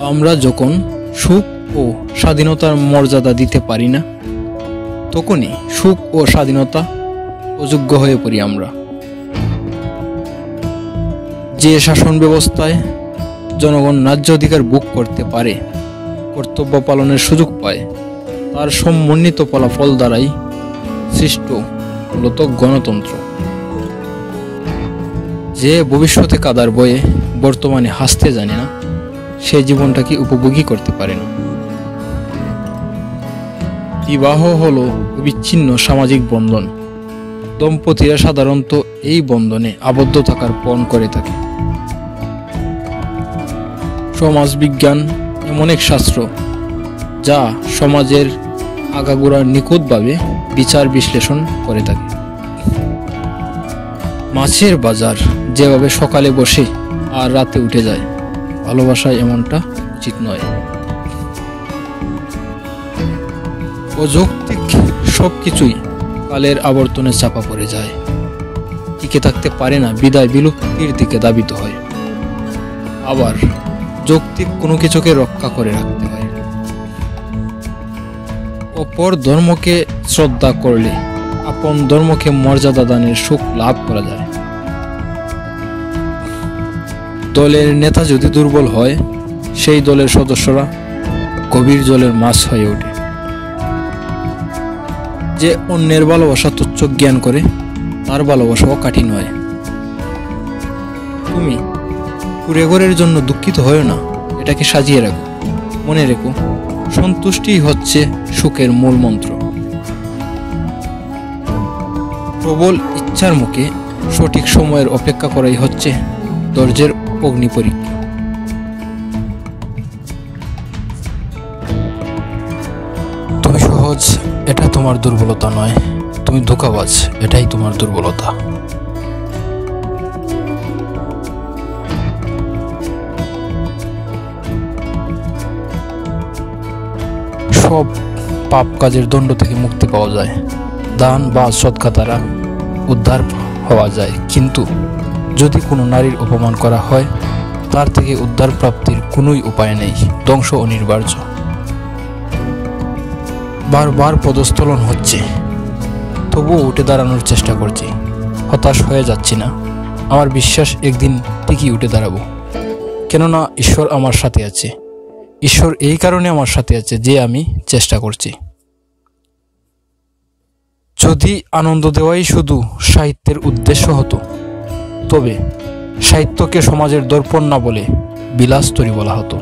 আমরা যখন সুখ ও স্বাধীনতার মর্যাদা দিতে পারি না, তখনই সুখ ও স্বাধীনতা অযোগ্য হয়ে পড়ি আমরা। যে শাসন ব্যবস্থায় জনগণ ন্যায্য অধিকার ভোগ করতে পারে, কর্তব্য পালনের সুযোগ পায়, তার সমন্বিত ফলাফল দ্বারাই সৃষ্ট মূলত গণতন্ত্র। যে ভবিষ্যতে কাদার বয়ে বর্তমানে হাসতে জানে না, সে জীবনটাকে উপভোগী করতে পারে না। বিবাহ হলো অবিচ্ছিন্ন সামাজিক বন্ধন। দম্পতিরা সাধারণত এই বন্ধনে আবদ্ধ থাকার পণ করে থাকে। সমাজবিজ্ঞান এমন এক শাস্ত্র যা সমাজের আগাগোড়া নিখুঁতভাবে বিচার বিশ্লেষণ করে থাকে। মাছের বাজার যেভাবে সকালে বসে আর রাতে উঠে যায়, ভালোবাসায় এমনটা উচিত নয়। অযৌক্তিক সবকিছুই কালের আবর্তনে চাপা পড়ে যায়, টিকে থাকতে পারে না, বিদায় বিলুপ্তির দিকে ধাবিত হয়। আবার যৌক্তিক কোনো কিছুকে রক্ষা করে রাখতে হয়। অপর ধর্মকে শ্রদ্ধা করলে আপন ধর্মকে মর্যাদা দানের সুখ লাভ করা যায়। দলের নেতা যদি দুর্বল হয়, সেই দলের সদস্যরা গভীর জলের মাছ হয়ে ওঠে। যে অন্যের ভালোবাসা তুচ্ছ জ্ঞান করে, তার ভালোবাসাও কঠিন হয়। তুমি কুড়েঘরের জন্য দুঃখিত হও না, এটাকে সাজিয়ে রাখো। মনে রেখো, সন্তুষ্টি হচ্ছে সুখের মূল মন্ত্র। প্রবল ইচ্ছার মুখে সঠিক সময়ের অপেক্ষা করাই হচ্ছে ধৈর্যের অগ্নি পরীক্ষা। তুমি সহজ, এটা তোমার দুর্বলতা নয়। তুমি ধোঁকাবাজ, এটাই তোমার দুর্বলতা। সব পাপ কাজের দণ্ড থেকে মুক্তি পাওয়া যায়, দান বা সদকা দ্বারা উদ্ধার হওয়া যায়, কিন্তু যদি কোনো নারীর অপমান করা হয়, তার থেকে উদ্ধার প্রাপ্তির কোনোই উপায় নেই, ধ্বংস অনিবার্য। বারবার পদস্খলন হচ্ছে, তবুও উঠে দাঁড়ানোর চেষ্টা করছি। হতাশ হয়ে যাচ্ছি না, আমার বিশ্বাস একদিন ঠিকই উঠে দাঁড়াবো। কেননা ঈশ্বর আমার সাথে আছে। ঈশ্বর এই কারণে আমার সাথে আছে যে আমি চেষ্টা করছি। যদি আনন্দ দেওয়াই শুধু সাহিত্যের উদ্দেশ্য হতো, তবে সাহিত্যকে সমাজের দর্পণ না বলে বিলাসতরী বলা হতো।